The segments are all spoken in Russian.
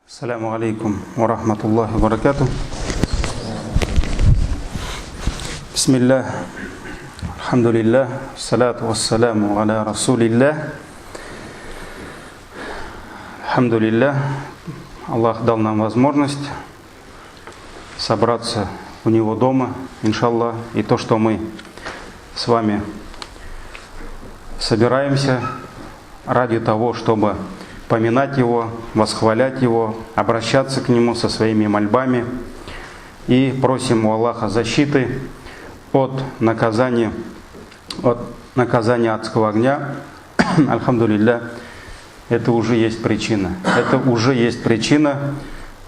Ассаляму алейкум ва рахматуллахи ва баракатух. Бисмиллах, алхамдулиллах, салату вассаляму аля расулиллах. Алхамдулиллах, Аллах дал нам возможность собраться у Него дома, иншаллах. И то, что мы с вами собираемся ради того, чтобы поминать Его, восхвалять Его, обращаться к Нему со своими мольбами. И просим у Аллаха защиты от наказания адского огня. Альхамдулилля, это уже есть причина. Это уже есть причина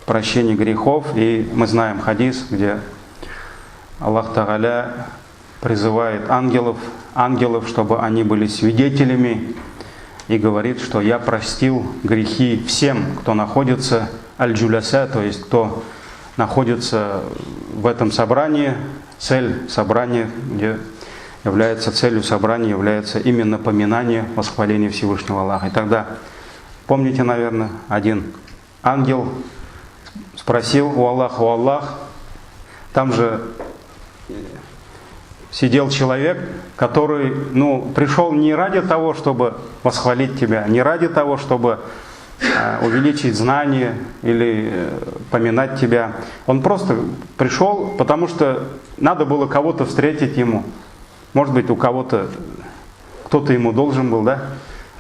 прощения грехов. И мы знаем хадис, где Аллах Тааля призывает ангелов, чтобы они были свидетелями, и говорит, что я простил грехи всем, кто находится аль-джуляса, то есть кто находится в этом собрании. Цель собрания, целью собрания является именно поминание, восхваление Всевышнего Аллаха. И тогда, помните, наверное, один ангел спросил у Аллаха: «О Аллах, там же сидел человек, который пришел не ради того, чтобы восхвалить Тебя, не ради того, чтобы увеличить знания или поминать Тебя. Он просто пришел, потому что надо было кого-то встретить ему. Может быть, у кого-то, кто-то ему должен был, да?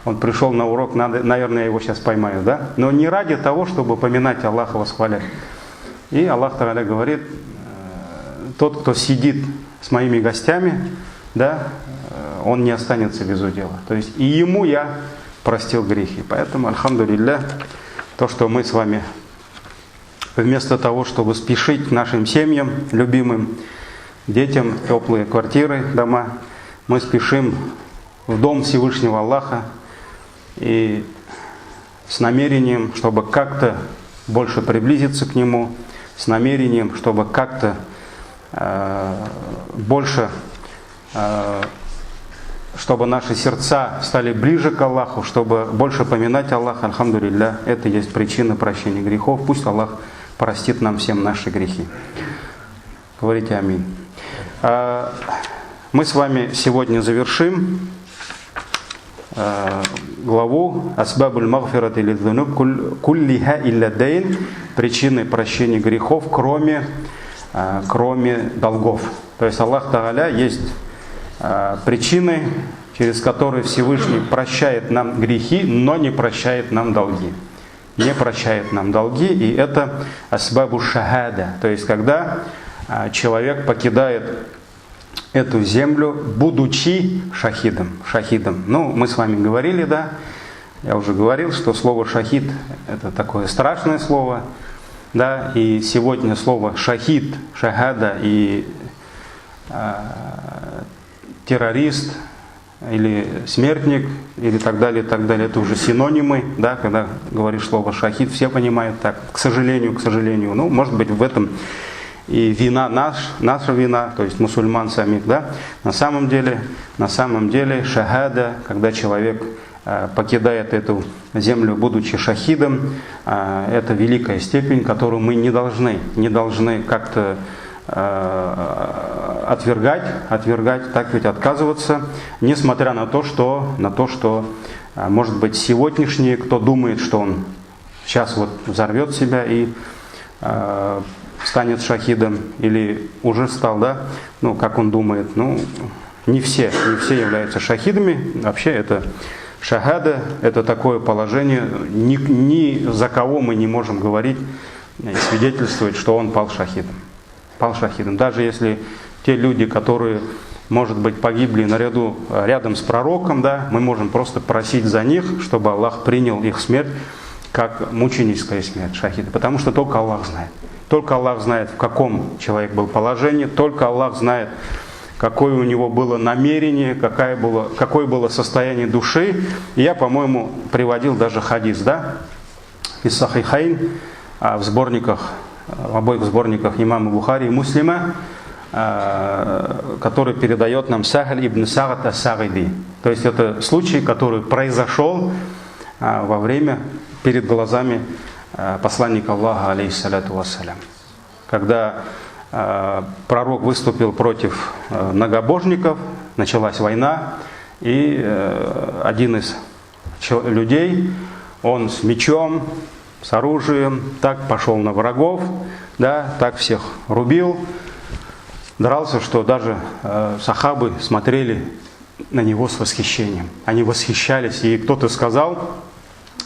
Он пришел на урок, наверное, я его сейчас поймаю, да? Но не ради того, чтобы поминать Аллаха, восхвалять». И Аллах Тааля говорит: тот, кто сидит с моими гостями, да, он не останется без удела. То есть и ему я простил грехи. Поэтому, альхамдулилля, то, что мы с вами вместо того, чтобы спешить к нашим семьям, любимым, детям, теплые квартиры, дома, мы спешим в дом Всевышнего Аллаха и с намерением, чтобы как-то больше приблизиться к Нему, с намерением, чтобы как-то больше, чтобы наши сердца стали ближе к Аллаху, чтобы больше поминать Аллаха. Альхамдулилля, это есть причина прощения грехов. Пусть Аллах простит нам всем наши грехи. Говорите аминь. Мы с вами сегодня завершим главу «Асбабуль магфирати лидзунуб куллиха илля дайн», причины прощения грехов, кроме долгов. То есть Аллах Тааля есть причины, через которые Всевышний прощает нам грехи, но не прощает нам долги. Не прощает нам долги, и это асбабу шахада. То есть когда человек покидает эту землю, будучи шахидом. Мы с вами говорили, да, я уже говорил, что слово шахид — это такое страшное слово. Да, и сегодня слово шахид, шахада и террорист или смертник или так далее, это уже синонимы, да, когда говоришь слово шахид, все понимают так, к сожалению, может быть в этом и вина наша вина, то есть мусульман самих, да. На самом деле шахада, когда человек покидает эту землю, будучи шахидом, это великая степень, которую мы не должны как-то отвергать, так ведь отказываться, несмотря на то, что может быть сегодняшний, кто думает, что он сейчас вот взорвет себя и станет шахидом, или уже стал, да, как он думает, не все являются шахидами, вообще это шахада – это такое положение, ни за кого мы не можем говорить и свидетельствовать, что он пал шахидом. Даже если те люди, которые, может быть, погибли рядом с пророком, да, мы можем просто просить за них, чтобы Аллах принял их смерть как мученическая смерть шахида. Потому что только Аллах знает. Только Аллах знает, в каком человек был положении, только Аллах знает, какое у него было намерение, какое было состояние души. И я, по-моему, приводил даже хадис, да, из Сахихайн, в обоих сборниках имама Бухари и Муслима, который передает нам Сахаль ибн Сагат ас-Сагиди. То есть это случай, который произошел перед глазами посланник Аллаха, алейхиссаляту вассалям. Когда пророк выступил против многобожников, началась война, и один из людей, он с мечом, с оружием, так пошел на врагов, да, так всех рубил, дрался, что даже сахабы смотрели на него с восхищением. Они восхищались, и кто-то сказал,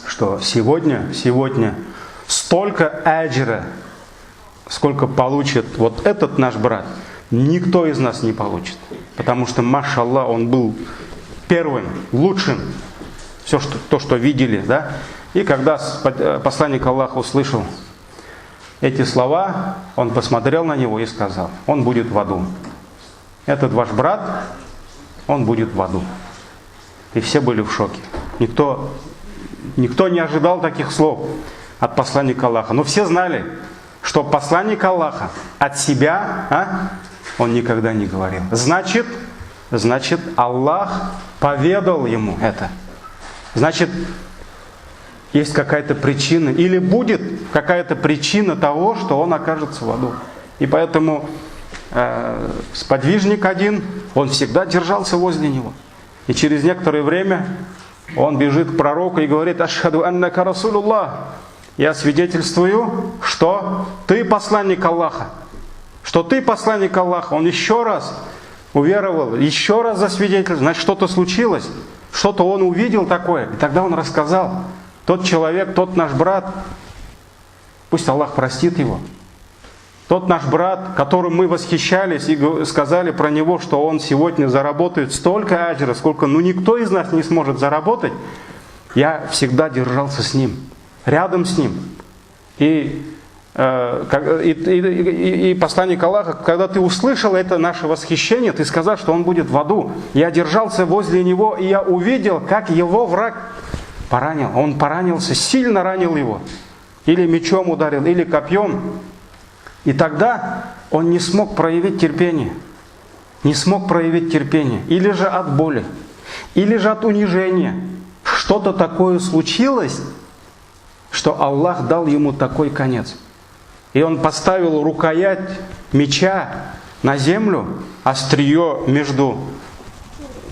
что сегодня столько аджира, сколько получит вот этот наш брат, никто из нас не получит. Потому что, машаллах, он был первым, лучшим, все, что видели, да. И когда посланник Аллаха услышал эти слова, он посмотрел на него и сказал: он будет в аду. Этот ваш брат, он будет в аду. И все были в шоке. Никто не ожидал таких слов от посланника Аллаха. Но все знали, что посланник Аллаха от себя он никогда не говорил. Значит, Аллах поведал ему это. Значит, есть какая-то причина, или будет какая-то причина того, что он окажется в аду. И поэтому сподвижник один, он всегда держался возле него. И через некоторое время он бежит к пророку и говорит: «Ашхаду аннака расулуллах». Я свидетельствую, что ты посланник Аллаха. Что ты посланник Аллаха. Он еще раз уверовал, еще раз засвидетельствовал. Значит, что-то случилось, что-то он увидел такое. И тогда он рассказал: тот человек, тот наш брат, пусть Аллах простит его. Тот наш брат, которым мы восхищались и сказали про него, что он сегодня заработает столько аджира, сколько никто из нас не сможет заработать, я всегда держался с ним, рядом с ним. И посланник Аллаха, когда ты услышал это наше восхищение, ты сказал, что он будет в аду. Я держался возле него, и я увидел, как его враг поранил. Он поранился, сильно ранил его. Или мечом ударил, или копьем. И тогда он не смог проявить терпение. Не смог проявить терпение. Или же от боли, или же от унижения. Что-то такое случилось, что Аллах дал ему такой конец. И он поставил рукоять меча на землю, острие между,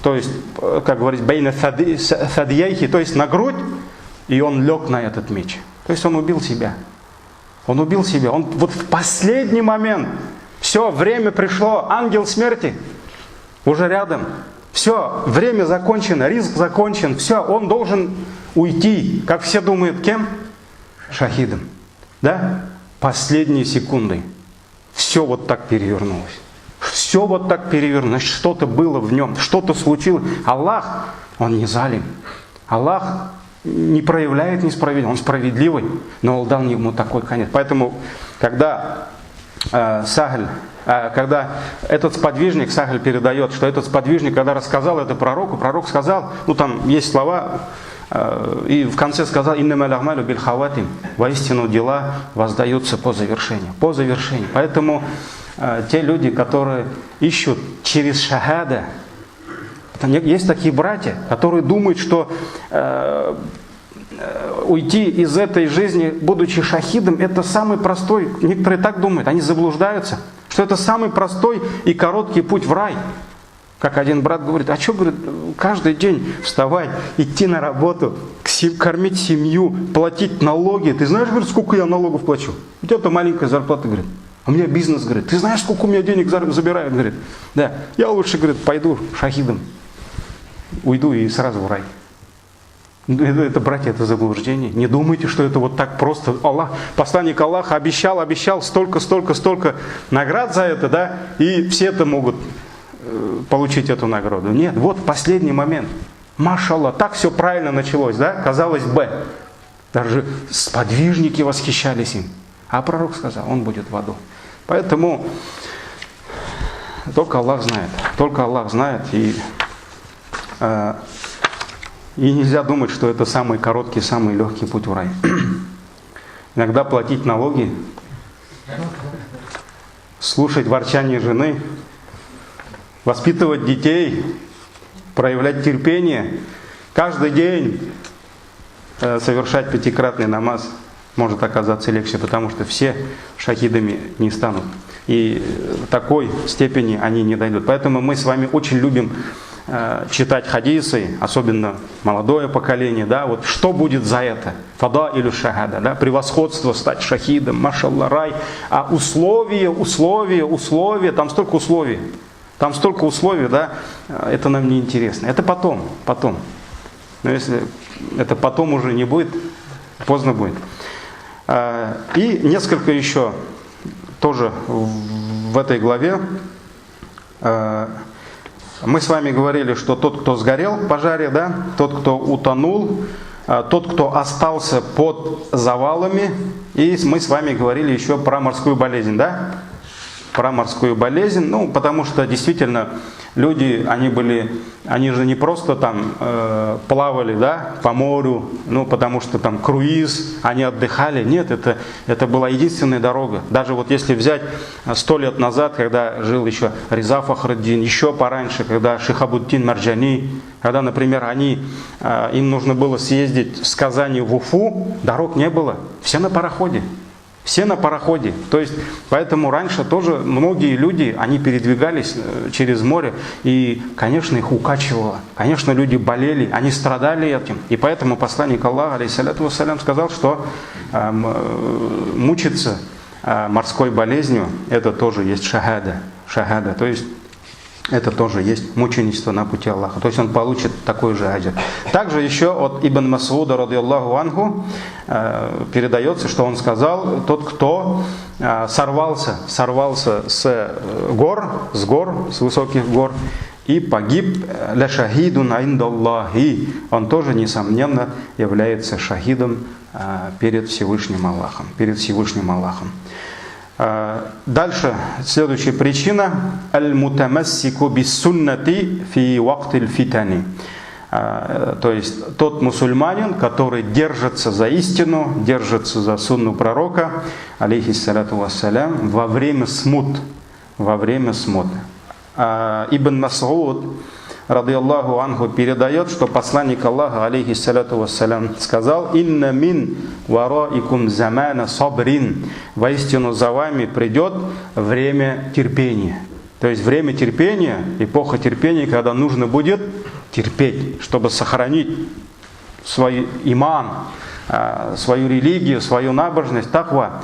то есть, как говорить, бейна садьяйхи, то есть на грудь, и он лег на этот меч. То есть он убил себя. Он убил себя. Он вот в последний момент, все, время пришло, ангел смерти уже рядом. Все, время закончено, ризк закончен, все, он должен уйти. Как все думают, кем? Шахидом. Да? Последние секунды. Все вот так перевернулось. Все вот так перевернулось. Значит, что-то было в нем, что-то случилось. Аллах, он не залим. Аллах не проявляет несправедливость, он справедливый, но он дал ему такой конец. Поэтому, когда когда этот сподвижник, Сахаль передает, что этот сподвижник, когда рассказал это пророку, пророк сказал, там есть слова, и в конце сказал: «Иннамал а'малу биль хаватим», воистину дела воздаются по завершению. По завершению. Поэтому те люди, которые ищут через шахада, есть такие братья, которые думают, что уйти из этой жизни, будучи шахидом, это самый простой. Некоторые так думают, они заблуждаются, что это самый простой и короткий путь в рай. Как один брат говорит: а что, говорит, каждый день вставать, идти на работу, кормить семью, платить налоги. Ты знаешь, говорит, сколько я налогов плачу? У тебя-то маленькая зарплата, говорит. А у меня бизнес, говорит. Ты знаешь, сколько у меня денег забирают, говорит. Да, я лучше, говорит, пойду шахидом. Уйду и сразу в рай. Это, братья, это заблуждение. Не думайте, что это вот так просто. Аллах, посланник Аллаха обещал столько наград за это, да, и все это могут получить эту награду. Нет, вот последний момент. Машаллах, так все правильно началось, да, казалось бы. Даже сподвижники восхищались им. А пророк сказал: он будет в аду. Поэтому только Аллах знает, и нельзя думать, что это самый короткий, самый легкий путь в рай. Иногда платить налоги, слушать ворчание жены, воспитывать детей, проявлять терпение, каждый день совершать 5-кратный намаз. может оказаться легче, потому что все шахидами не станут. И такой степени они не дойдут. Поэтому мы с вами очень любим читать хадисы, особенно молодое поколение, да, вот что будет за это? Фада или шахада, да, превосходство стать шахидом, машалла, рай, а условия, там столько условий, да, это нам не интересно, это потом. Но если это потом уже не будет, поздно будет. И несколько еще тоже в этой главе. Мы с вами говорили, что тот, кто сгорел в пожаре, да, тот, кто утонул, тот, кто остался под завалами, и мы с вами говорили еще про морскую болезнь, да? Про морскую болезнь, ну, потому что действительно люди, они же не просто там плавали, да, по морю, ну, потому что там круиз, они отдыхали, нет, это была единственная дорога. Даже вот если взять 100 лет назад, когда жил еще Реза Фахруддин, еще пораньше, когда Шихабуддин Марджани, когда, например, им нужно было съездить с Казани в Уфу, дорог не было, все на пароходе. Все на пароходе. То есть, поэтому раньше тоже многие люди, они передвигались через море, и, конечно, их укачивало. Конечно, люди болели, они страдали этим. И поэтому посланник Аллаха, алейхиссаляту вассалям, сказал, что мучиться морской болезнью, это тоже есть шахада. Шахада, то есть, это тоже есть мученичество на пути Аллаха. То есть он получит такой же аджр. Также еще от Ибн Масуда, радийаллаху анху, передается, что он сказал, тот, кто сорвался с высоких гор, и погиб ля шахидун индаллахи, он тоже, несомненно, является шахидом перед Всевышним Аллахом. Дальше, следующая причина. Аль-мутамассику бис-суннати фи вактиль фитани. То есть тот мусульманин, который держится за истину, держится за сунну пророка, алейхиссалату вассалям, во время смут. Ибн Мас'уд, радийаллаху анху, передает, что посланник Аллаха, алейхиссалату вассалям, сказал: «Инна мин вараикум замана сабрин». Воистину за вами придет время терпения. То есть время терпения, эпоха терпения, когда нужно будет терпеть, чтобы сохранить свой иман, свою религию, свою набожность, таква.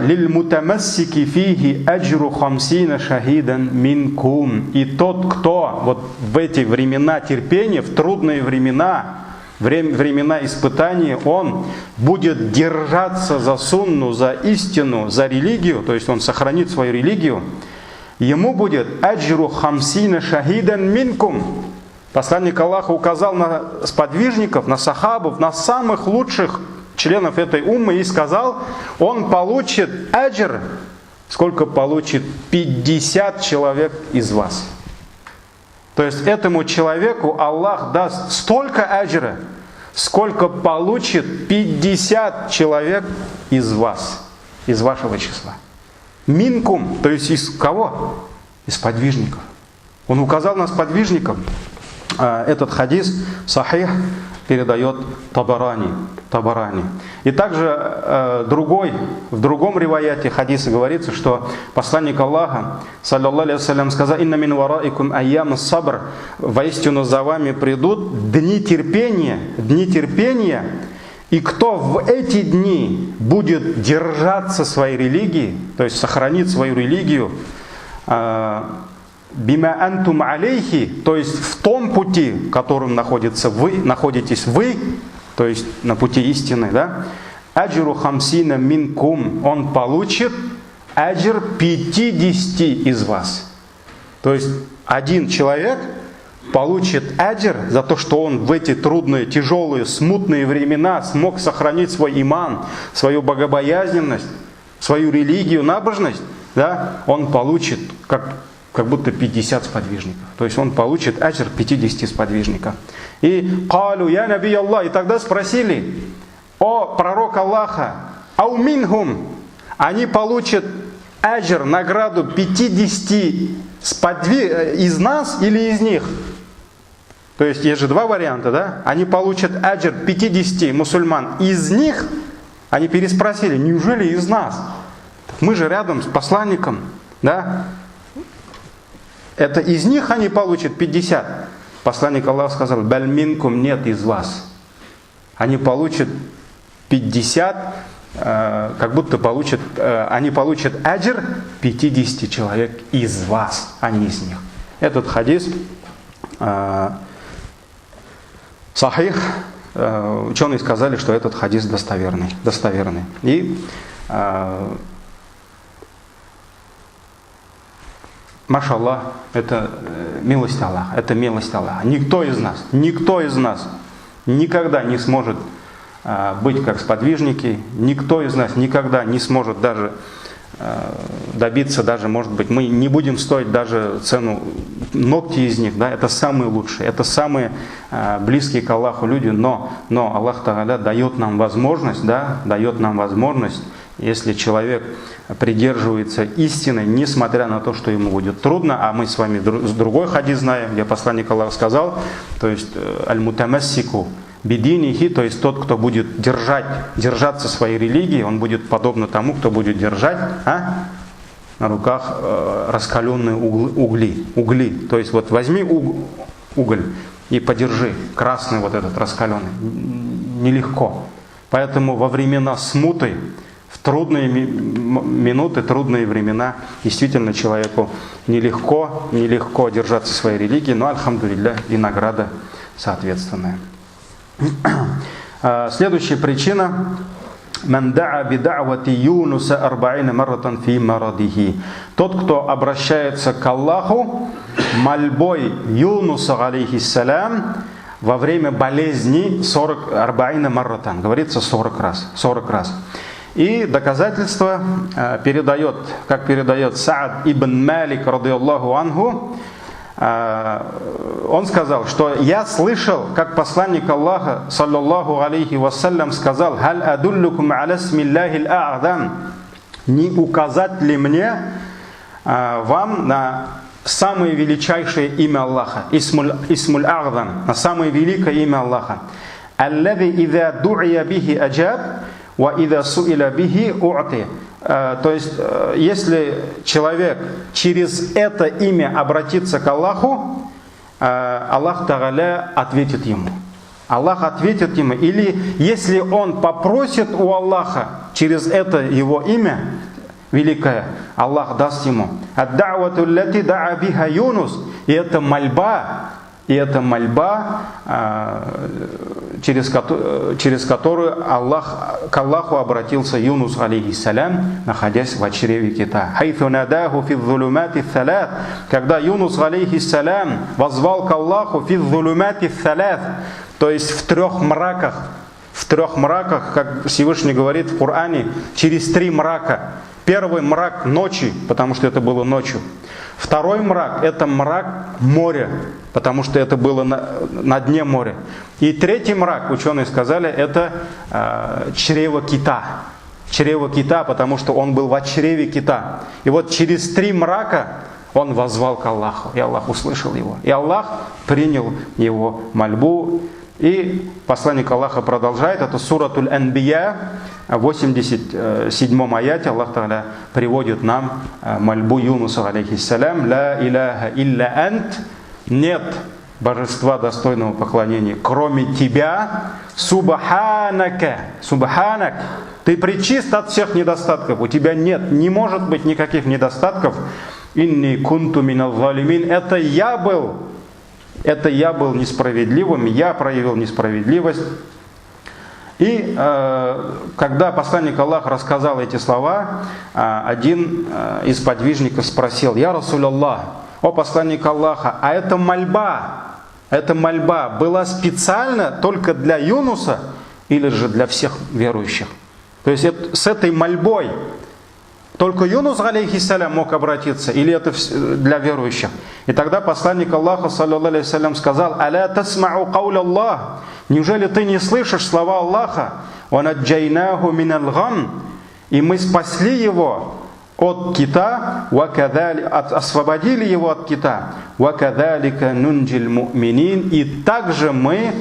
«Лиль-мутамассики фихи аджру хамсина шахидан минкум». И тот, кто вот в эти времена терпения, в трудные времена, времена испытаний, он будет держаться за сунну, за истину, за религию, то есть он сохранит свою религию, ему будет аджру хамсина шахидан минкум. Посланник Аллаха указал на сподвижников, на сахабов, на самых лучших членов этой уммы и сказал, он получит аджр, сколько получит 50 человек из вас. То есть этому человеку Аллах даст столько аджра, сколько получит 50 человек из вас, из вашего числа. Минкум, то есть из кого? Из подвижников. Он указал на сподвижников. Этот хадис сахих передает Табарани. И также в другом риваяте хадиса говорится, что посланник Аллаха, саллаллаху алейхи вассалям, сказал: «Инна мин вараикум айям сабр». Воистину за вами придут дни терпения, и кто в эти дни будет держаться своей религии, то есть сохранит свою религию, бима антум алейхи, то есть в том пути, в котором находитесь вы, то есть на пути истины, да, аджру хамсина минкум, он получит аджр 50 из вас. То есть один человек получит аджр за то, что он в эти трудные, тяжелые, смутные времена смог сохранить свой иман, свою богобоязненность, свою религию, набожность, да, он получит как будто 50 сподвижников. То есть он получит аджр 50 сподвижников. И «Калу я наби Аллах», и тогда спросили: «О пророк Аллаха, ау минхум», они получат аджр, награду 50 из нас или из них? То есть есть же два варианта, да? Они получат аджр 50 мусульман из них Они переспросили, неужели из нас? Мы же рядом с посланником, да? Это из них они получат 50. Посланник Аллаха сказал, «Баль минкум, нет из вас». Они получат 50, как будто они получат аджр 50 человек из вас, а не из них. Этот хадис сахих, ученые сказали, что этот хадис достоверный. И машаллах, это милость Аллаха, это милость Аллаха. Никто из нас никогда не сможет быть как сподвижники, никто из нас никогда не сможет даже добиться, даже, может быть, мы не будем стоить даже цену ногти из них, да, это самые лучшие, это самые близкие к Аллаху люди, но Аллах Тааля дает нам возможность, если человек придерживается истины, несмотря на то, что ему будет трудно, а мы с вами другой хадис знаем, где посланник Аллаха сказал, то есть аль-мутамассику бидинихи, то есть тот, кто будет держаться своей религии, он будет подобно тому, кто будет держать на руках раскаленные угли. То есть вот возьми уголь и подержи, красный вот этот раскаленный. Нелегко. Поэтому во времена смуты, в трудные минуты, трудные времена, действительно человеку нелегко держаться своей религии, но альхамдулилля и награда соответственная. Следующая причина. «Ман да'а бид'авати Юнуса 40 марратан фи марадихи». Тот, кто обращается к Аллаху мольбой Юнуса, алейхиссалям, во время болезни 40 марратан. Говорится 40 раз. И доказательство передает Саад ибн Малик, радийаллаху анху. Он сказал, что я слышал, как посланник Аллаха, саллаллаху алейхи вассалям, сказал: «Халь адуллукум аля смиллахил а'адам». Не указать ли мне вам на самое величайшее имя Аллаха, исмуль а'адам, на самое великое имя Аллаха. «Аллади иза ду'ия бихи аджаб, ва иза суиля бихи у'ти». То есть, если человек через это имя обратится к Аллаху, Аллах Тааля ответит ему. Аллах ответит ему. Или если он попросит у Аллаха через это его имя великое, Аллах даст ему. Ад-да'вату лати да'a биха Юнус. И это мольба, через которую к Аллаху обратился Юнус, алейхиссалям, находясь в чреве кита. Когда Юнус, алейхиссалям, возвал к Аллаху то есть в трех мраках, как Всевышний говорит в Коране, через 3 мрака. Первый мрак ночи, потому что это было ночью. Второй мрак — это мрак моря, потому что это было на дне моря. И третий мрак, ученые сказали, это чрево кита. Чрево кита, потому что он был в чреве кита. И вот через 3 мрака он воззвал к Аллаху, и Аллах услышал его. И Аллах принял его мольбу. И посланник Аллаха продолжает, это суратуль Анбия, в 87-м аяте Аллах Тааля приводит нам мольбу Юнуса, алейхиссалям: «Ла иляха илля ант», нет божества достойного поклонения, кроме тебя, субханака, ты пречист от всех недостатков, у тебя не может быть никаких недостатков. Инни кунту минал залимин, это я был несправедливым, я проявил несправедливость. И когда посланник Аллаха рассказал эти слова, один из подвижников спросил: «Я Расуль Аллах, о посланник Аллаха, а эта мольба была специально только для Юнуса или же для всех верующих?» То есть с этой мольбой только Юнус, алейхиссалям, мог обратиться, или это для верующих? И тогда посланник Аллаха, саллаллаху алейхи вассалям, сказал: «Аля тасмау кауля Аллах». Неужели ты не слышишь слова Аллаха? «Ва наджайнаху минал гам». И мы спасли его от кита, освободили его от кита. «Ва кадалика нунджил му'минин». И также мы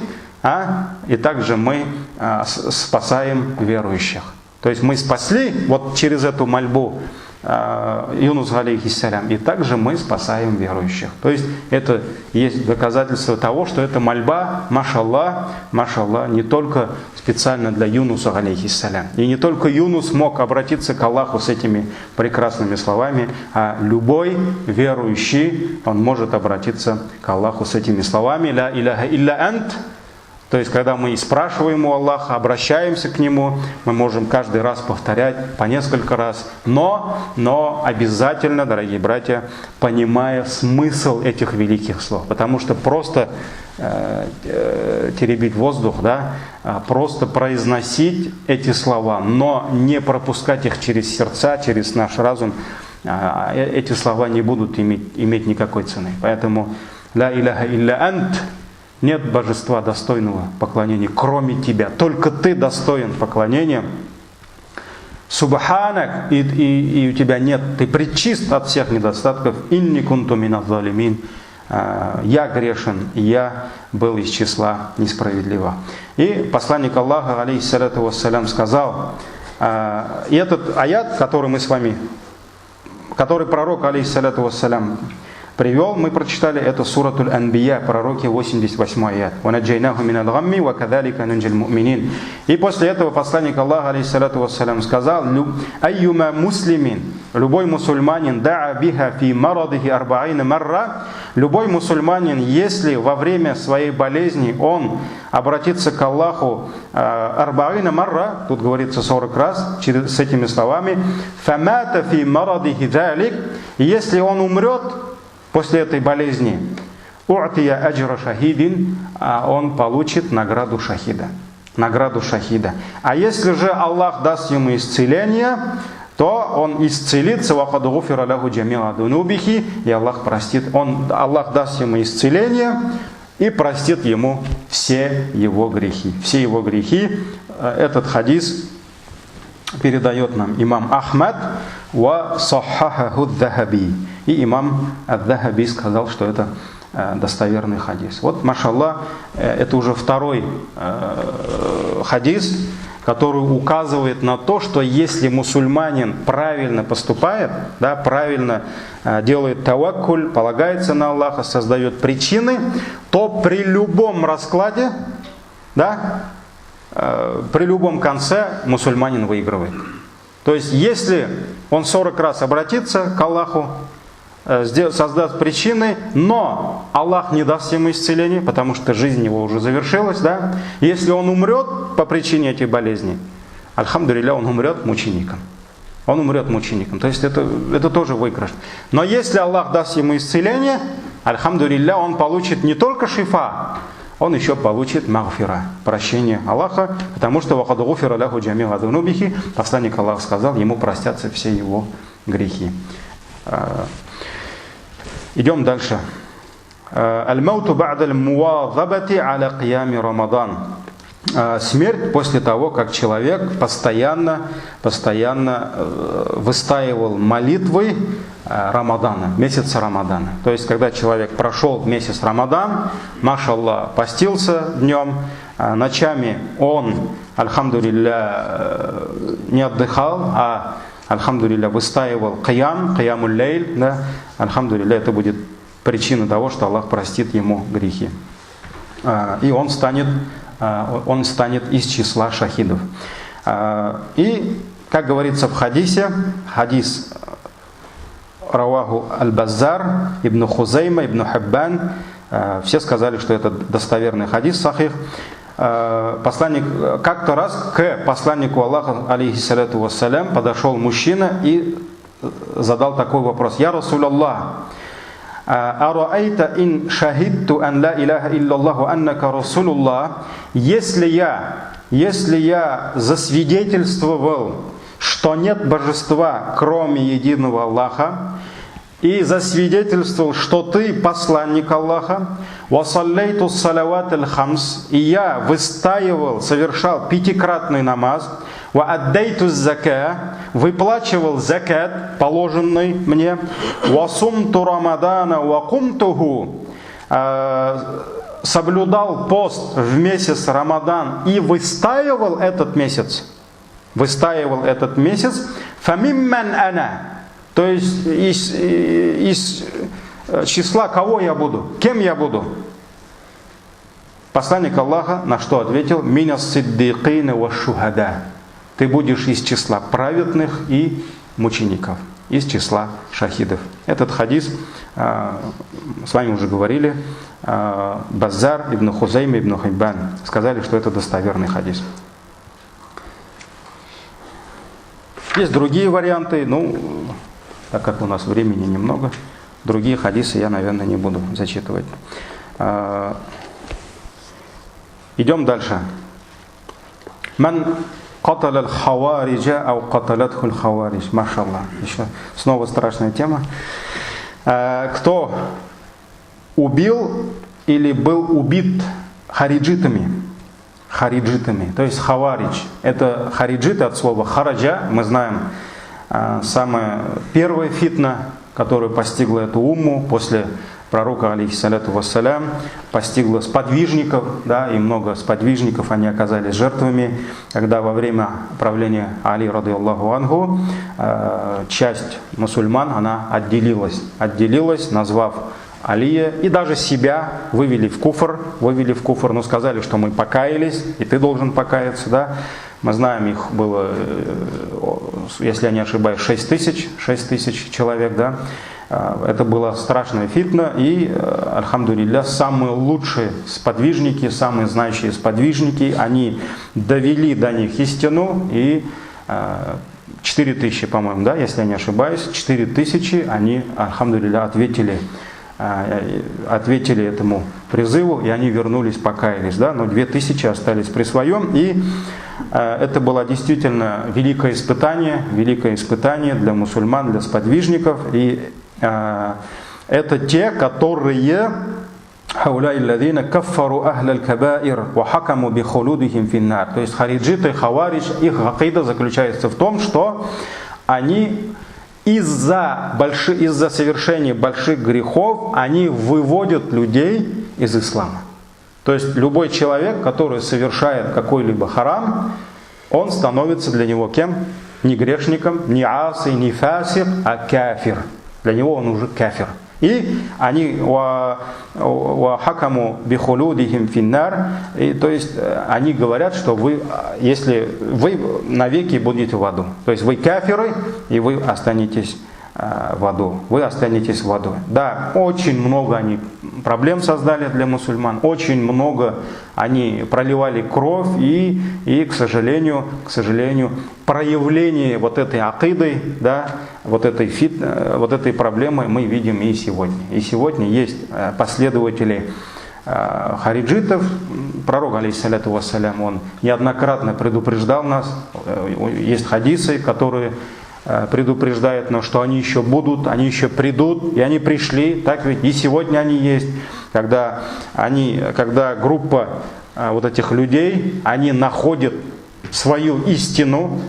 спасаем верующих. То есть мы спасли вот через эту мольбу Юнус алейхиссалям, и также мы спасаем верующих. То есть это есть доказательство того, что эта мольба, машаллах, не только специально для Юнуса алейхиссалям. И не только Юнус мог обратиться к Аллаху с этими прекрасными словами, а любой верующий, он может обратиться к Аллаху с этими словами: «Ля иляха илля ант». То есть, когда мы спрашиваем у Аллаха, обращаемся к Нему, мы можем каждый раз повторять по несколько раз. Но обязательно, дорогие братья, понимая смысл этих великих слов. Потому что просто теребить воздух, да, просто произносить эти слова, но не пропускать их через сердца, через наш разум, эти слова не будут иметь никакой цены. Поэтому «Ля иляха илля ант». Нет божества достойного поклонения, кроме тебя. Только ты достоин поклонения. Субханак, и у тебя нет, ты пречист от всех недостатков. Инни кунту миназ залимин. Я грешен, я был из числа несправедливых. И посланник Аллаха, алейхиссалату вассалям, сказал, и этот аят, который пророк, алейхиссалату вассалям, привел, мы прочитали, это суратуль Анбия, пророки, 88 аят. И после этого посланник Аллаха, алейхиссалату вассалям, сказал: «Айюма муслимин», любой мусульманин, «Да'a биха фи марадихи арба'ина марра», любой мусульманин, если во время своей болезни он обратится к Аллаху арба'ина марра, тут говорится 40 раз, с этими словами, «Фамата фи марадихи залик», если он умрет после этой болезни, «У'тия аджра шахидин», он получит награду шахида. Награду шахида. А если же Аллах даст ему исцеление, то он исцелится, «Вақад гуфира лаху джами'а дунубихи», и Аллах простит. Аллах даст ему исцеление и простит ему все его грехи. Все его грехи. Этот хадис передает нам имам Ахмад, «Ва саххахаху ад-Дахаби». И имам ад-Дахаби сказал, что это достоверный хадис. Вот, машаллах, это уже второй хадис, который указывает на то, что если мусульманин правильно поступает, да, правильно делает таваккуль, полагается на Аллаха, создает причины, то при любом раскладе, да, при любом конце мусульманин выигрывает. То есть, если он 40 раз обратится к Аллаху, создаст причины, но Аллах не даст ему исцеления, потому что жизнь его уже завершилась, да? Если он умрет по причине этой болезни, альхамдулилля, он умрет мучеником. Он умрет мучеником. То есть это тоже выигрыш. Но если Аллах даст ему исцеление, альхамдулилля, он получит не только шифа, он еще получит магфира, прощение Аллаха, потому что «Вақад гуфира лаху джами'а дунубихи», посланник Аллаха сказал, ему простятся все его грехи. Идем дальше. Аль-мауту ба'даль муазабати аля қиями Рамадан. Смерть после того, как человек постоянно выстаивал молитвы Рамадана, месяца Рамадана. То есть, когда человек прошел месяц Рамадан, машаллах, постился днем, ночами он, альхамдулилля, не отдыхал, а альхамдулилля, выстаивал қиямуль лейль, да, альхамдулилля, это будет причина того, что Аллах простит ему грехи. И он станет из числа шахидов. И, как говорится в хадисе, хадис раваху аль-Баззар, ибн Хузейма, ибн Хиббан, все сказали, что это достоверный хадис, сахих. Посланник, как-то раз к посланнику Аллаха, алейхиссалату вассалям, подошел мужчина и задал такой вопрос: «Я Расулаллах, араайта ин шахидту ан ла иляха илляллаху аннака расулуллах», если я засвидетельствовал, что нет божества, кроме единого Аллаха, и засвидетельствовал, что ты посланник Аллаха, «Васаллейту салават аль-хамс», и я выстаивал, совершал пятикратный намаз, «Ва аддейту зака», выплачивал закат, положенный мне, «Васумту рамадана ва кумтуху», соблюдал пост в месяц Рамадан и выстаивал этот месяц, выстаивал этот месяц, фамимман ана, то есть из числа кого я буду, кем я буду. Посланник Аллаха на что ответил? Минас сиддикина ва шухада. Ты будешь из числа праведных и мучеников, из числа шахидов. Этот хадис, с вами уже говорили, Баззар, Ибн Хузайм, Ибн Хиббан сказали, что это достоверный хадис. Есть другие варианты, так как у нас времени немного, другие хадисы я, наверное, не буду зачитывать. Идем дальше. Ман катал аль-хавариджа ау каталатху аль-хаваридж. Машаллах. Еще снова страшная тема. Кто убил или был убит хариджитами? Хариджитами. То есть хаваридж. Это хариджиты от слова хараджа. Мы знаем, самая первая фитна, которая постигла эту умму после пророка, алейхиссаляту вассалям, постигла сподвижников, да, и много сподвижников, они оказались жертвами, когда во время правления Али, радийаллаху анху, часть мусульман, она отделилась, назвав Алия, и даже себя вывели в куфр, но сказали, что мы покаялись, и ты должен покаяться, да. Мы знаем, их было, если я не ошибаюсь, 6 тысяч человек, да. Это была страшная фитна, и, альхамдулилля, самые лучшие сподвижники, самые знающие сподвижники, они довели до них истину, и 4000, по-моему, да, если я не ошибаюсь, 4000, они, альхамдулилля, ответили этому призыву, и они вернулись, покаялись, да, но 2000 остались при своем, и это было действительно великое испытание для мусульман, для сподвижников, и это те, которые то есть хариджиты, хаваридж, их акида заключается в том, что они из-за совершения больших грехов они выводят людей из ислама. То есть любой человек, который совершает какой-либо харам, он становится для него кем? Не грешником, не аси, не фасик, а кафир. Для него он уже кафир. И они хакаму бихулудихим финнар, то есть они говорят, что вы навеки будете в аду. То есть вы кафиры, и вы останетесь в аду. Да, очень много они проблем создали для мусульман, очень много они проливали кровь, и к сожалению, проявление вот этой акиды, да, вот этой проблемы мы видим и сегодня. И сегодня есть последователи хариджитов. Пророк, алейхиссаляту вассалям, он неоднократно предупреждал нас. Есть хадисы, которые предупреждают нас, что они еще будут, они еще придут, и они пришли, так ведь и сегодня они есть, когда группа вот этих людей, они находят свою истину,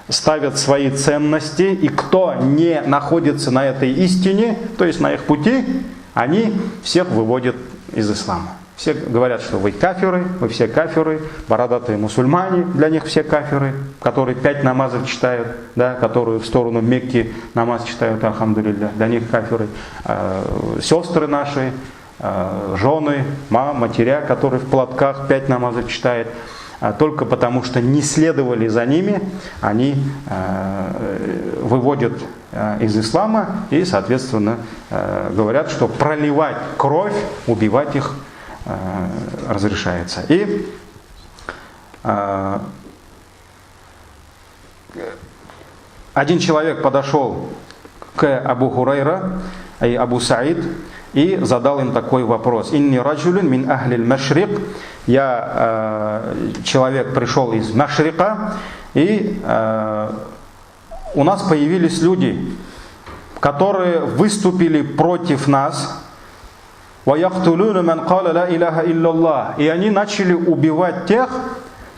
ставят свои ценности, и кто не находится на этой истине, то есть на их пути, они всех выводят из ислама. Все говорят, что вы кафиры, вы все кафиры, бородатые мусульмане, для них все кафиры, которые 5 намазов читают, да, которые в сторону Мекки намаз читают, альхамдулилля, для них кафиры. Сестры наши, жены, матеря, которые в платках 5 намазов читают, только потому что не следовали за ними, они выводят из ислама и, соответственно, говорят, что проливать кровь, убивать их разрешается. И один человек подошел к Абу Хурайра и Абу Саид и задал им такой вопрос: «Инни раджулюн мин ахлил машрик». Я человек пришел из Машрика, и у нас появились люди, которые выступили против нас. И они начали убивать тех,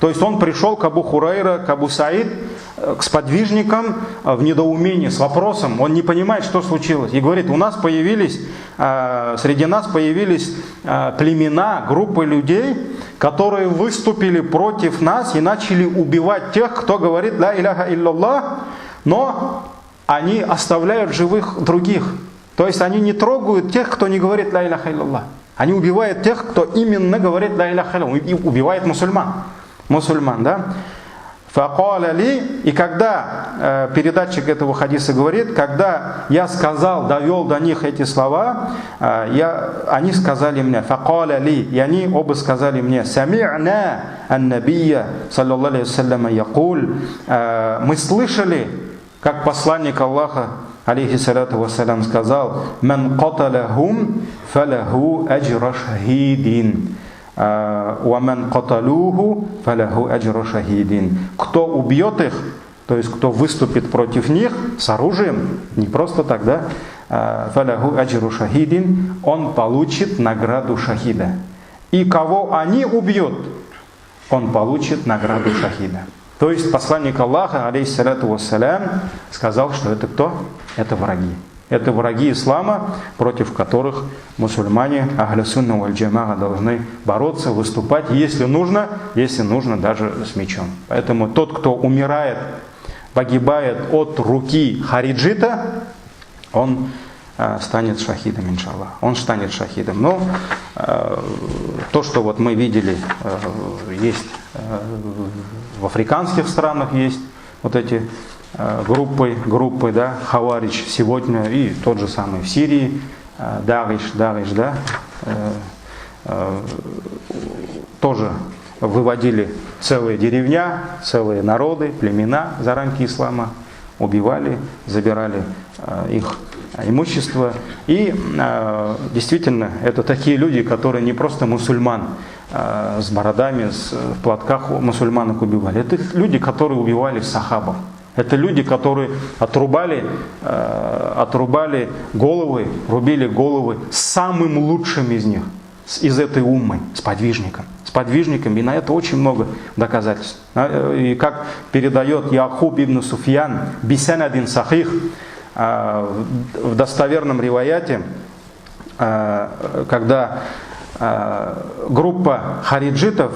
то есть он пришел к Абу Хурайра, к Абу Саид, к сподвижникам в недоумении, с вопросом, он не понимает, что случилось. И говорит: у нас появились среди нас появились племена, группы людей, которые выступили против нас и начали убивать тех, кто говорит «Ла иляха илляллах», но они оставляют живых других. То есть они не трогают тех, кто не говорит «Ла иляха илляллах». Они убивают тех, кто именно говорит «Ла иляха илляллах», и убивает мусульман, да? Факаля ли, и когда передатчик этого хадиса говорит, когда я сказал, довел до них эти слова, они сказали мне, факаля ли, и они оба сказали мне, сами'на ан-набия, саллаллаху алейхи вассалям, якуль, мы слышали, как посланник Аллаха, алейхи салату вассалям, сказал, ман каталахум фалаху аджра шахидин. وَمَنْ قَتَلُوهُ فَلَهُ أَجْرُ شَهِيدٍ. Кто убьет их, то есть кто выступит против них с оружием, не просто так, да, فَلَهُ أَجْرُ شَهِيدٍ, он получит награду шахида. И кого они убьют, он получит награду шахида. То есть посланник Аллаха, алейхиссалату вассалям, сказал, что это кто? Это враги. Это враги ислама, против которых мусульмане Ахлю Сунна валь Джамаа должны бороться, выступать, если нужно даже с мечом. Поэтому тот, кто умирает, погибает от руки хариджита, он станет шахидом, иншаллах. Он станет шахидом. Но то, что вот мы видели, есть в африканских странах, есть вот эти группы, да, Хаварич сегодня, и тот же самый в Сирии, Даиш, да, тоже выводили целые деревня, целые народы, племена за рамки ислама, убивали, забирали их имущество. И действительно, это такие люди, которые не просто мусульман с бородами, в платках мусульманок убивали. Это люди, которые убивали сахабов. Это люди, которые отрубали головы, рубили головы самым лучшим из них, из этой уммы, с подвижником. И на это очень много доказательств. И как передает Яхуб ибн Суфьян, бисанадин сахих, в достоверном риваяте, когда группа хариджитов,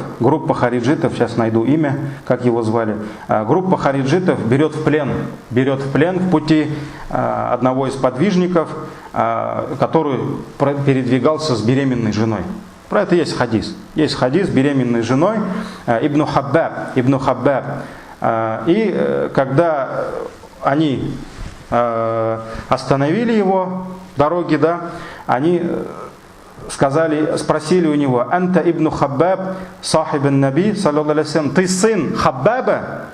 сейчас найду имя, как его звали, группа хариджитов берет в плен в пути одного из подвижников, который передвигался с беременной женой. Про это есть хадис. Есть хадис с беременной женой Ибн Хаббаб. И когда они остановили его в дороге, да, они спросили у него: «Анта ибн Хаббаб, сахиб ан-наби, саллаллаху алейхи ва саллям, ты сын Хаббаба,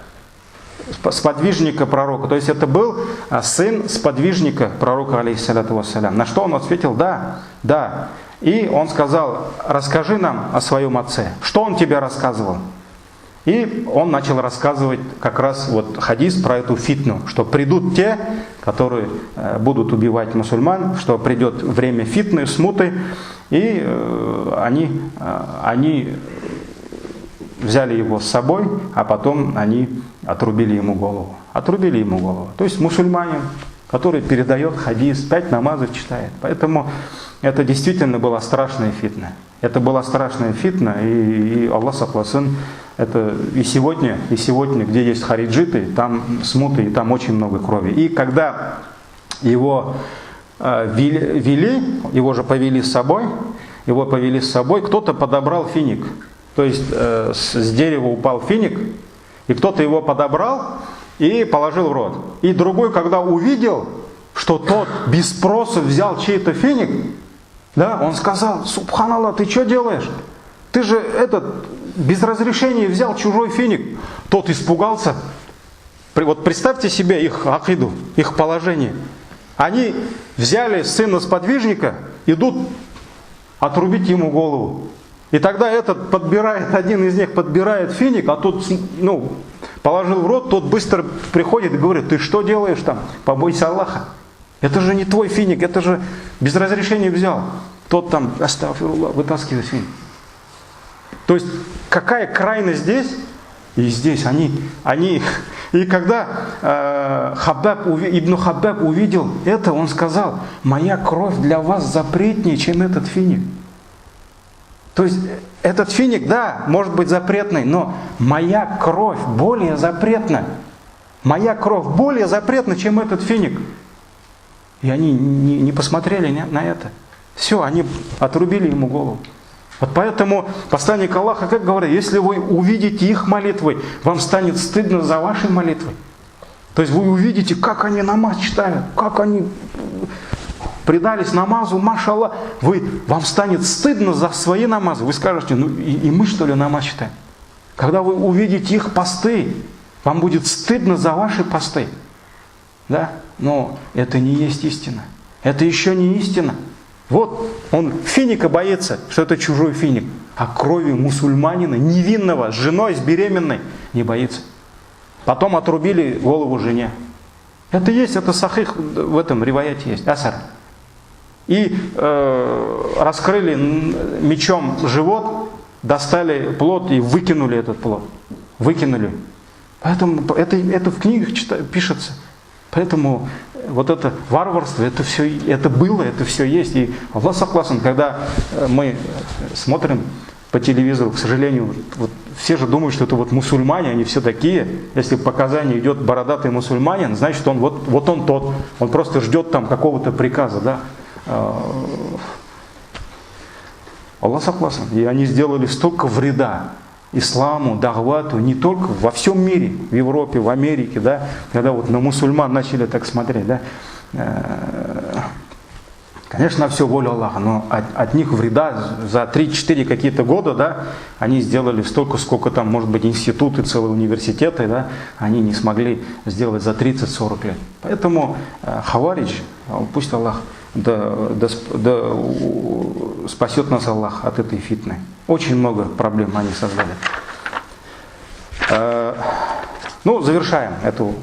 сподвижника пророка?» То есть это был сын сподвижника пророка, алейхиссалату вассалям. На что он ответил: да. И он сказал: «Расскажи нам о своем отце». Что он тебе рассказывал? И он начал рассказывать как раз вот хадис про эту фитну, что придут те, которые будут убивать мусульман, что придет время фитны, смуты, и они взяли его с собой, а потом они отрубили ему голову. То есть мусульманин, который передает хадис, 5 намазов читает. Поэтому это действительно была страшная фитна. И Аллах сохласын, это и сегодня, где есть хариджиты, там смуты, и там очень много крови. И когда его его же повели с собой, кто-то подобрал финик. То есть с дерева упал финик, и кто-то его подобрал и положил в рот. И другой, когда увидел, что тот без спроса взял чей-то финик, да, он сказал: «Субханаллах, ты что делаешь? Ты же без разрешения взял чужой финик». Тот испугался. Вот представьте себе их акиду, их положение. Они взяли сына сподвижника, идут отрубить ему голову. И тогда один из них подбирает финик, а тот, положил в рот, тот быстро приходит и говорит: «Ты что делаешь там? Побойся Аллаха. Это же не твой финик, это же без разрешения взял». Тот там, астагфируллах, вытаскивает финик. То есть какая крайность здесь? И здесь они И когда Ибн Хаббаб увидел это, он сказал: моя кровь для вас запретнее, чем этот финик. То есть этот финик, да, может быть запретный, но моя кровь более запретна. Моя кровь более запретна, чем этот финик. И они не посмотрели на это. Все, они отрубили ему голову. Вот поэтому посланник Аллаха, как говорит, если вы увидите их молитвы, вам станет стыдно за вашей молитвой. То есть вы увидите, как они намаз читают, как они предались намазу, машаллах. Вам станет стыдно за свои намазы. Вы скажете: ну и мы что ли намаз читаем? Когда вы увидите их посты, вам будет стыдно за ваши посты. Да? Но это не есть истина. Это еще не истина. Вот он финика боится, что это чужой финик. А крови мусульманина, невинного, с женой, с беременной, не боится. Потом отрубили голову жене. Это есть, это сахих, в этом риваяте есть, асар. И раскрыли мечом живот, достали плод и выкинули этот плод. Выкинули. Поэтому это в книгах пишется. Поэтому вот это варварство, это все, это было, это все есть. И Аллах сохласен, когда мы смотрим по телевизору, к сожалению, вот все же думают, что это вот мусульмане, они все такие. Если в показании идет бородатый мусульманин, значит он вот он тот. Он просто ждет там какого-то приказа, да. Аллах сохласен. И они сделали столько вреда исламу, дахвату, не только во всем мире, в Европе, в Америке, да, когда вот на мусульман начали так смотреть, да, конечно, все воля Аллаха, но от них вреда за 3-4 какие-то года, да, они сделали столько, сколько там, может быть, институты, целые университеты, да, они не смогли сделать за 30-40 лет. Поэтому хаваридж, пусть Аллах спасет нас Аллах от этой фитны. Очень много проблем они создали. Ну, завершаем эту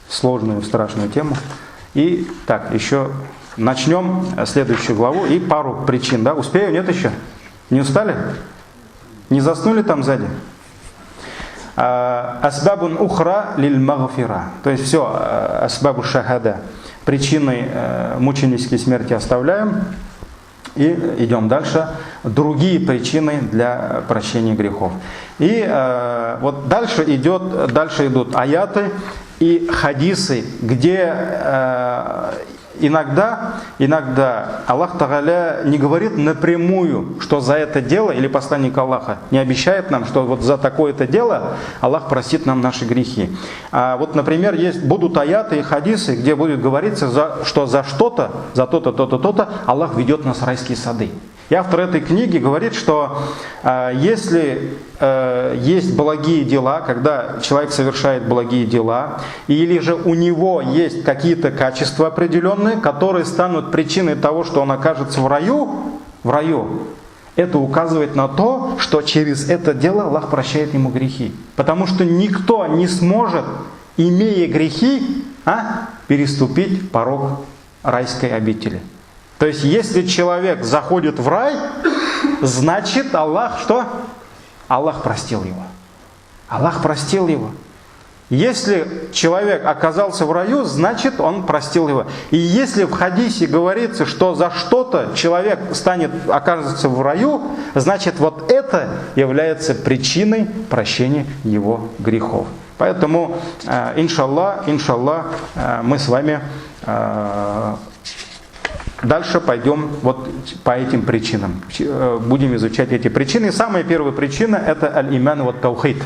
сложную, страшную тему. И так, еще начнем следующую главу и пару причин. Да? Успею? Нет еще? Не устали? Не заснули там сзади? Асбабун ухра лиль магфира. То есть все, асбабу шахада. Причины мученической смерти оставляем и идем дальше. Другие причины для прощения грехов. И вот дальше идут аяты и хадисы, где иногда Аллах Тааля не говорит напрямую, что за это дело, или посланник Аллаха не обещает нам, что вот за такое-то дело Аллах простит нам наши грехи. А вот, например, будут аяты и хадисы, где будет говориться, что за что-то, за то-то, то-то, то-то Аллах ведет нас в райские сады. И автор этой книги говорит, что если есть благие дела, когда человек совершает благие дела, или же у него есть какие-то качества определенные, которые станут причиной того, что он окажется в раю, это указывает на то, что через это дело Аллах прощает ему грехи. Потому что никто не сможет, имея грехи, переступить порог райской обители. То есть, если человек заходит в рай, значит Аллах что? Аллах простил его. Аллах простил его. Если человек оказался в раю, значит он простил его. И если в хадисе говорится, что за что-то человек окажется в раю, значит вот это является причиной прощения его грехов. Поэтому, иншаллах, мы с вами дальше пойдем вот по этим причинам. Будем изучать эти причины. И самая первая причина — это аль-иман ва таухид.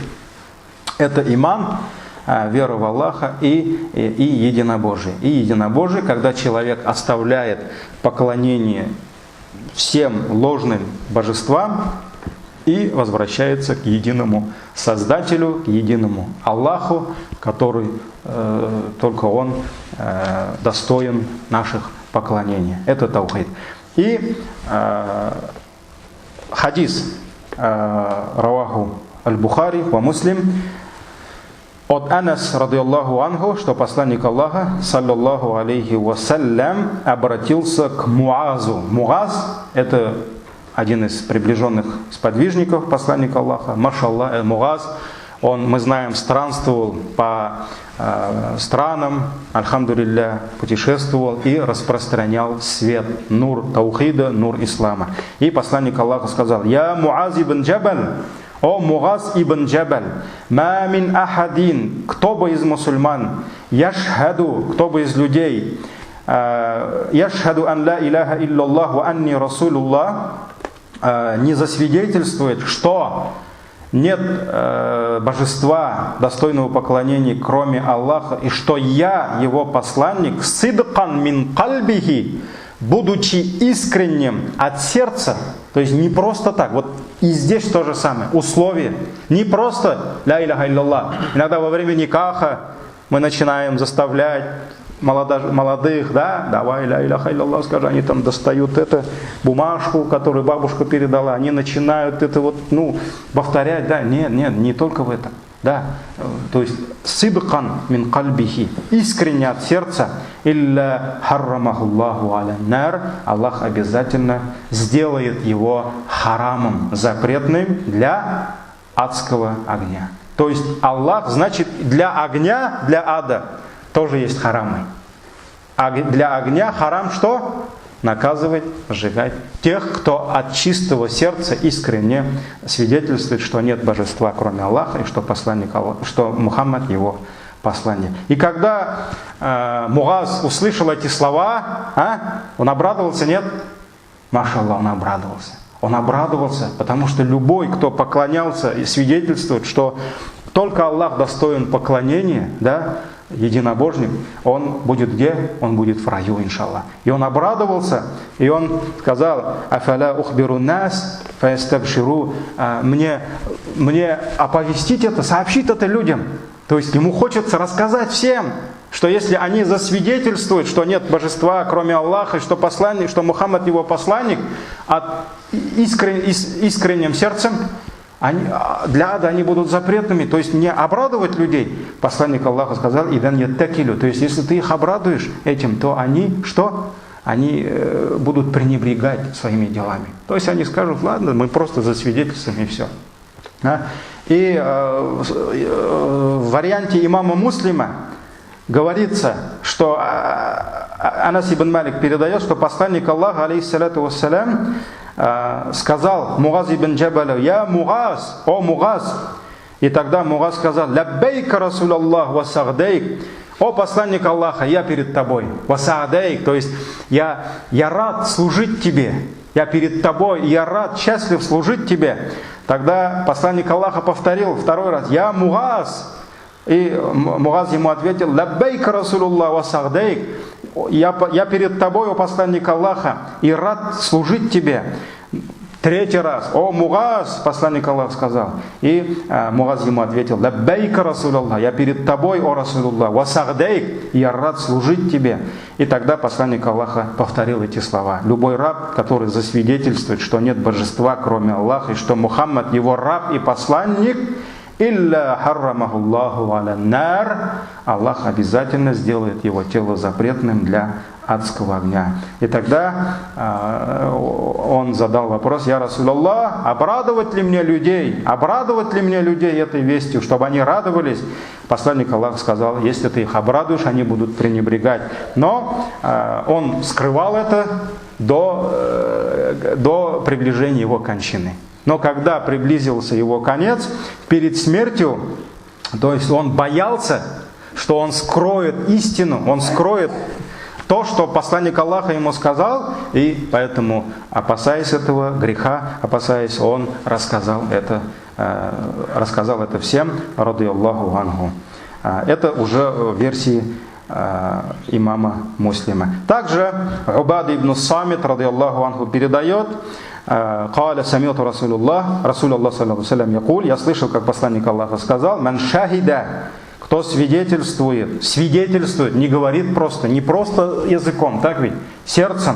Это иман, вера в Аллаха и единобожие. И единобожие, когда человек оставляет поклонение всем ложным божествам и возвращается к единому Создателю, к единому Аллаху, который только Он достоин наших поклонения. Это таухид. И хадис раваху аль-Бухари ва Муслим от Анас радийаллаху анху, что посланник Аллаха саллаллаху алейхи вассалям обратился к Муазу. Муаз — это один из приближенных сподвижников посланника Аллаха. Машаллах, Муаз Он, мы знаем, странствовал по странам, альхамдулилля, путешествовал и распространял свет, нур таухида, нур ислама. И посланник Аллаха сказал: «Я Муаз ибн Джабаль, о Муаз ибн Джабаль, ма мин ахадин, кто бы из мусульман, яшхаду, кто бы из людей, яшхаду ан ла иляха илляллах ва анни расулуллах, не засвидетельствует, что нет божества, достойного поклонения, кроме Аллаха, и что я, его посланник, сидкан мин кальбихи, будучи искренним от сердца, то есть не просто так, вот и здесь то же самое, условие, не просто ля иляха илляллах. Иногда во время никаха мы начинаем заставлять молодых, да, давай ля иляха илляллах, скажи, они там достают бумажку, которую бабушка передала, они начинают это вот, повторять, да, нет, не только в этом, да, то есть сидкан мин кальбихи, искренне от сердца, илля харрамахуллаху аля нар, Аллах обязательно сделает его харамом, запретным для адского огня. То есть Аллах, значит, для огня, для ада тоже есть харамы. А для огня харам что? Наказывать, сжигать тех, кто от чистого сердца искренне свидетельствует, что нет божества, кроме Аллаха, и что посланник Аллаха, что Мухаммад его посланник. И когда Муаз услышал эти слова, он обрадовался, нет? Машаллах, он обрадовался. Он обрадовался, потому что любой, кто поклонялся и свидетельствует, что только Аллах достоин поклонения, да, единобожник, он будет где? Он будет в раю, иншаллах. И он обрадовался, и он сказал: «Афаля ухбиру нас, фаэстабширу», мне оповестить это, сообщить это людям. То есть ему хочется рассказать всем, что если они засвидетельствуют, что нет божества, кроме Аллаха, что посланник, что Мухаммад его посланник, искренним сердцем, для ада они будут запретными, то есть не обрадовать людей. Посланник Аллаха сказал: «Идан яттакилю», то есть если ты их обрадуешь этим, то они что? Они будут пренебрегать своими делами. То есть они скажут: ладно, мы просто засвидетельствуем и все. И в варианте имама Муслима говорится, что Анас ибн Малик передает, что посланник Аллаха, алейхиссалату вассалям, сказал Муаз ибн Джабалю: «Я Муаз, о Муаз». И тогда Муаз сказал: «Лаббейка Расулаллах ва сагдейк». О посланник Аллаха, я перед тобой. Ва сагдейк, то есть я рад служить тебе. Я перед тобой, я рад, счастлив служить тебе. Тогда посланник Аллаха повторил второй раз: «Я Муаз». И Муаз ему ответил: «Лаббейка Расулаллах ва сагдейк». Я перед тобой, о посланник Аллаха, и рад служить тебе. Третий раз: «О Муаз», посланник Аллаха сказал. И Муаз ему ответил: «Лаббейка Расулаллах», я перед тобой, о Расулаллах, ва сагдейк, я рад служить тебе. И тогда посланник Аллаха повторил эти слова: любой раб, который засвидетельствует, что нет божества, кроме Аллаха, и что Мухаммад его раб и посланник, илля харрамахуллаху аля нар, Аллах обязательно сделает его тело запретным для адского огня. И тогда он задал вопрос: «Я Расулаллах, обрадовать ли мне людей этой вестью, чтобы они радовались?» Посланник Аллаха сказал: «Если ты их обрадуешь, они будут пренебрегать». Но он скрывал это до приближения его кончины. Но когда приблизился его конец, перед смертью, то есть он боялся, что он скроет истину, он скроет то, что посланник Аллаха ему сказал, и поэтому, опасаясь этого греха, он рассказал это всем, радийаллаху анху. Это уже в версии имама Муслима. Также Убада ибн Самит, радийаллаху анху, передает: «Каля самиту Расулаллах саллаллаху алейхи ва саллям якуль», я слышал, как посланник Аллаха сказал: «Ман шахида», кто свидетельствует, не говорит просто, не просто языком, так ведь, сердцем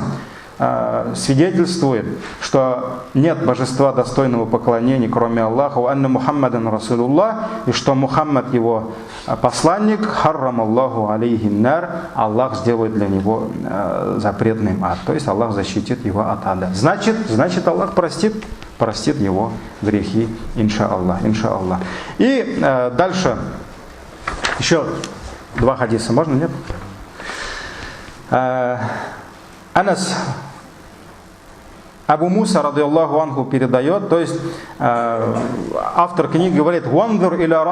свидетельствует, что нет божества достойного поклонения, кроме Аллаха, анна Мухаммадан Расулуллах, и что Мухаммад его посланник, харрамаллаху алейхи нар, Аллах сделает для него запретным ад, то есть Аллах защитит его от ада. Значит Аллах простит простит его грехи, иншаллах, иншаллах. И дальше еще два хадиса, можно, нет? Анас Абу Муса, радиаллаху анху, передает, то есть автор книги говорит: «Ванзур иля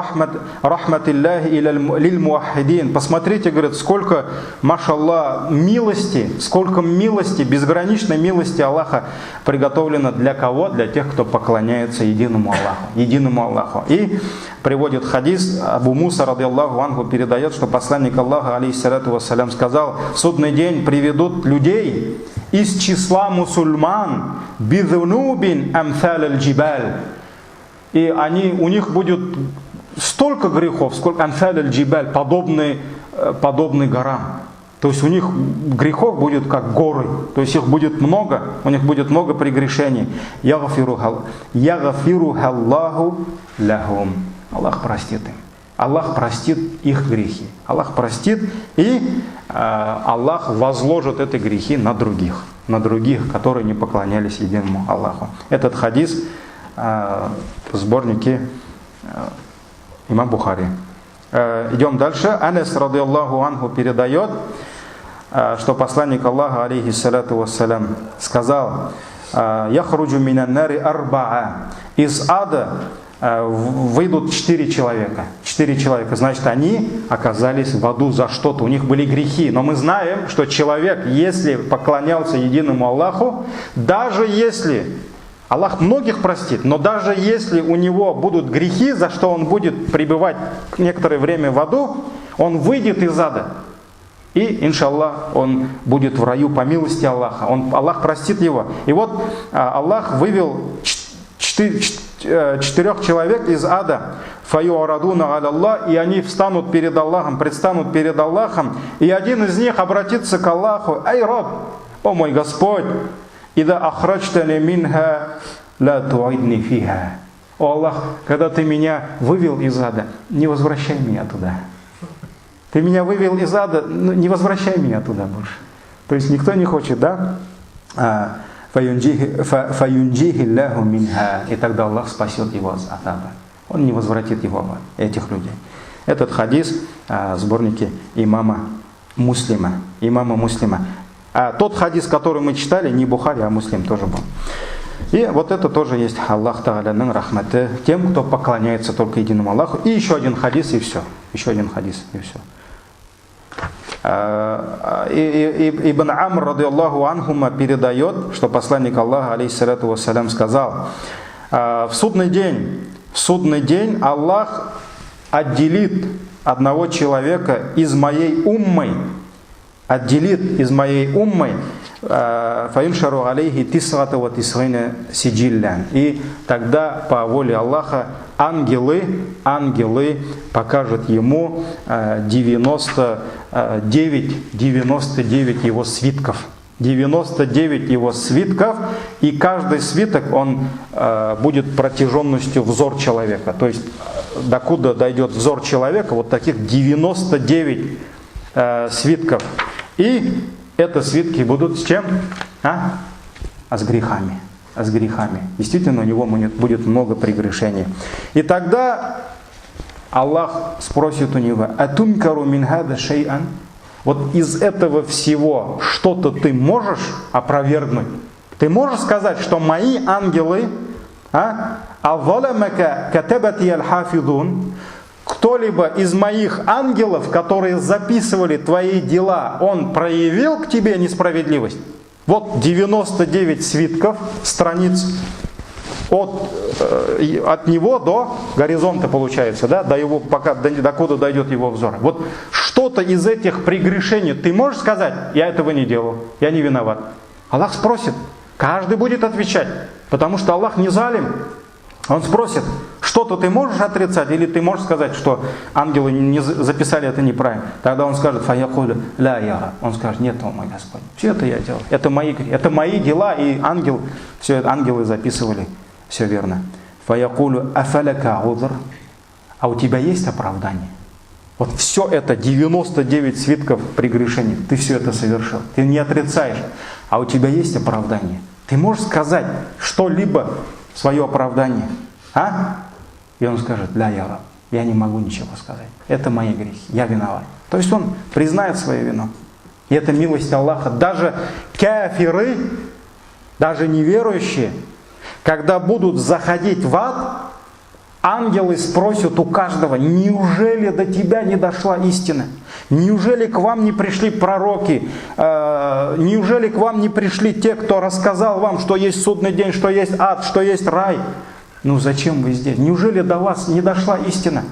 рахматиллахи иля лиль муахидин». Посмотрите, говорит, сколько, машаллах, милости, сколько милости, безграничной милости Аллаха приготовлено для кого? Для тех, кто поклоняется единому Аллаху. Единому Аллаху. И приводит хадис, Абу Муса, радиаллаху анху, передает, что посланник Аллаха, алейхиссалату вассалям, сказал: в судный день приведут людей из числа мусульман бидунубин амсаль аль-джибаль. И у них будет столько грехов, сколько амсаль аль-джибаль, подобные горам. То есть у них грехов будет как горы, то есть их будет много, у них будет много прегрешений. Ягфиру Аллаху лахум. Аллах простит им. Аллах простит их грехи. Аллах простит, и Аллах возложит эти грехи на других, которые не поклонялись единому Аллаху. Этот хадис в сборнике имам Бухари. Идем дальше. Анас, радиаллаху анху, передает, что посланник Аллаха, алейхиссалату вассалям, сказал: «Яхруджу минан нари арбаа». Из ада выйдут 4 человека. 4 человека. Значит, они оказались в аду за что-то. У них были грехи. Но мы знаем, что человек, если поклонялся единому Аллаху, даже если Аллах многих простит, но даже если у него будут грехи, за что он будет пребывать некоторое время в аду, он выйдет из ада. И, иншаллах, он будет в раю по милости Аллаха. Аллах простит его. И вот Аллах вывел 4 человек из ада, фаюарадуна аляллах, и они встанут перед Аллахом, предстанут перед Аллахом, и один из них обратится к Аллаху: «Ай, Раб, о мой Господь, ида ахраджтани минха ла туидни фиха». О Аллах, когда ты меня вывел из ада, не возвращай меня туда. Ты меня вывел из ада, не возвращай меня туда больше. То есть никто не хочет, да? Фаюнджихи ляху минха. И тогда Аллах спасет его от адаба. Он не возвратит его, этих людей. Этот хадис в сборнике имама Муслима. А тот хадис, который мы читали, не Бухари, а Муслим тоже был. И вот это тоже есть Аллах Та'аляның рахматы тем, кто поклоняется только единому Аллаху. И еще один хадис, и все. Еще один хадис, и все. Ибн Амр, радиаллаху анхума, передает, что посланник Аллаха, алейхиссалату вассалям, сказал: в судный день Аллах отделит одного человека из моей уммы, фаиншару алейхи тисрата ва тисрина сиджиллян. И тогда по воле Аллаха ангелы покажут ему 99 его свитков. 99 его свитков, и каждый свиток, он будет протяженностью взор человека. То есть, докуда дойдет взор человека, вот таких 99 свитков. И это свитки будут с чем? С грехами. Действительно, у него будет много прегрешений. И тогда Аллах спросит у него: «Атункару мин хада шей'ан?» Вот из этого всего что-то ты можешь опровергнуть? Ты можешь сказать, что мои ангелы, «Авваламака катабати аль-хафидун», кто-либо из моих ангелов, которые записывали твои дела, он проявил к тебе несправедливость? Вот 99 свитков, страниц от него до горизонта, получается, да, докуда дойдет его взор. Вот что-то из этих прегрешений ты можешь сказать: я этого не делал, я не виноват? Аллах спросит, каждый будет отвечать, потому что Аллах не залим. Он спросит: что-то ты можешь отрицать, или ты можешь сказать, что ангелы не записали это неправильно? Тогда он скажет: фаякулю ля яра. Он скажет: нет, о мой Господь, все это я делал. Это мои дела, и все это ангелы записывали, все верно. Фаякулю афаляка удр. А у тебя есть оправдание? Вот все это, 99 свитков прегрешений, ты все это совершил, ты не отрицаешь. А у тебя есть оправдание? Ты можешь сказать что-либо свое оправдание? И он скажет: ля я раб, я не могу ничего сказать. Это мои грехи, я виноват. То есть он признает свою вину. И это милость Аллаха. Даже кафиры, даже неверующие, когда будут заходить в ад, ангелы спросят у каждого: неужели до тебя не дошла истина? Неужели к вам не пришли пророки? Неужели к вам не пришли те, кто рассказал вам, что есть судный день, что есть ад, что есть рай? Ну зачем вы здесь? Неужели до вас не дошла истина?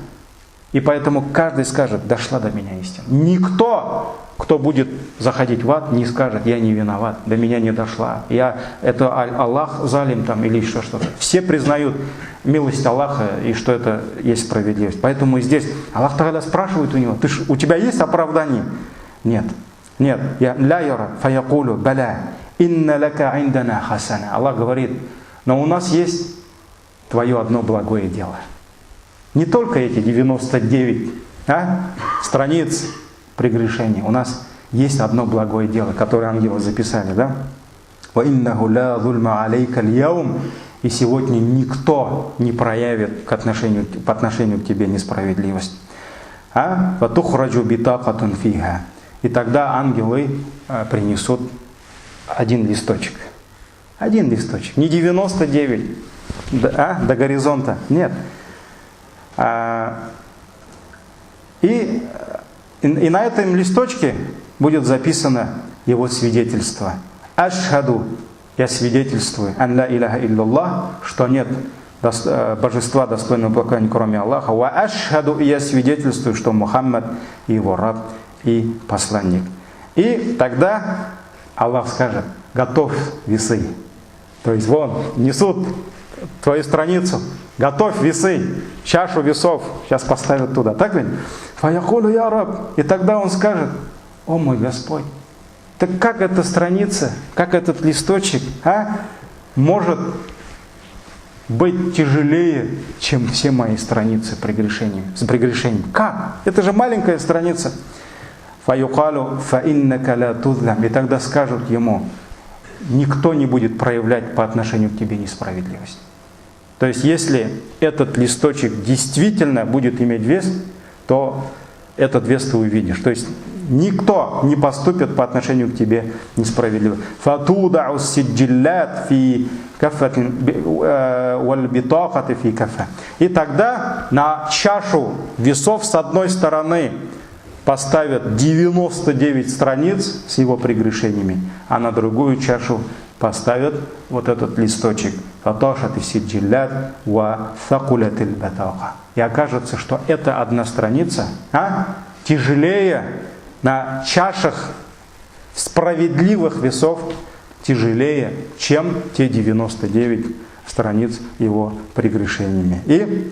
И поэтому каждый скажет: дошла до меня истина. Никто, кто будет заходить в ад, не скажет: я не виноват, до меня не дошла. Это Аллах залим там или еще что-то. Все признают милость Аллаха и что это есть справедливость. Поэтому и здесь Аллах Тааля спрашивает у него: у тебя есть оправдание? Нет. Нет. Ля яра фаякулю баля инна лака индана хасана. Аллах говорит: но у нас есть твое одно благое дело. Не только эти 99 страниц прегрешений. У нас есть одно благое дело, которое ангелы записали, да? И сегодня никто не проявит по отношению к тебе несправедливость. И тогда ангелы принесут один листочек. Один листочек. Не 99 до горизонта. Нет. И на этом листочке будет записано его свидетельство. Ашхаду, я свидетельствую, ан ла иляха илляллах, что нет божества достойного поклонения, кроме Аллаха. Ва ашхаду, я свидетельствую, что Мухаммад его раб и посланник. И тогда Аллах скажет: готовь весы. То есть вон, несут твою страницу, готовь весы, чашу весов, сейчас поставят туда, так ведь? Фаякулю я раб. И тогда он скажет: о мой Господь, так как эта страница, как этот листочек может быть тяжелее, чем все мои страницы с прегрешениями? Как? Это же маленькая страница. Фаюкалю фаиннака ля тузлям. И тогда скажут ему: никто не будет проявлять по отношению к тебе несправедливость. То есть, если этот листочек действительно будет иметь вес, то этот вес ты увидишь. То есть, никто не поступит по отношению к тебе несправедливо. Фатудау сиджиллят фи каффатин валь битакати фи каффа. И тогда на чашу весов с одной стороны поставят 99 страниц с его прегрешениями, а на другую чашу поставят вот этот листочек. И окажется, что эта одна страница тяжелее на чашах справедливых весов, тяжелее, чем те 99 страниц его прегрешениями. И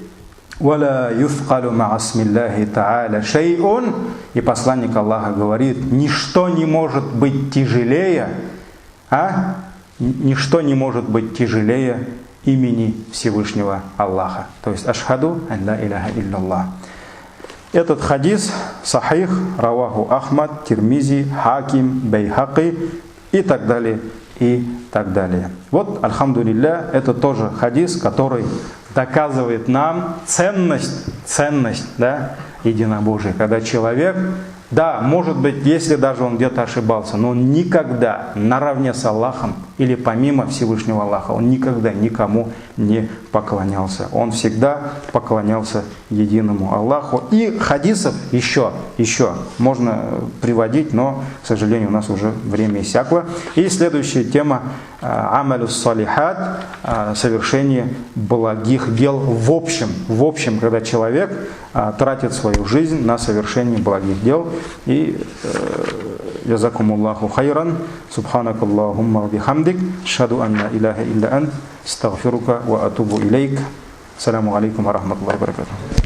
и посланник Аллаха говорит: ничто не может быть тяжелее, ничто не может быть тяжелее имени Всевышнего Аллаха. То есть ашхаду ан ла иляха илляллах. Этот хадис сахих, раваху Ахмад, Тирмизи, Хаким, Байхаки и так далее, и так далее. Вот, альхамдулилля, это тоже хадис, который доказывает нам ценность единобожия. Когда человек, да, может быть, если даже он где-то ошибался, но он никогда наравне с Аллахом или помимо Всевышнего Аллаха, он никогда никому не поклонялся. Он всегда поклонялся единому Аллаху. И хадисов еще можно приводить, но, к сожалению, у нас уже время иссякло. И следующая тема амалюс салихат, совершение благих дел в общем, когда человек тратит свою жизнь на совершение благих дел. И джазакумуллаху хайран, субханакаллахумма ва бихамдик, ашхаду ан ла иляха илля ант, астагфирука ва атубу илейк. Ассаламу алейкум ва рахматуллахи ва баракатуху.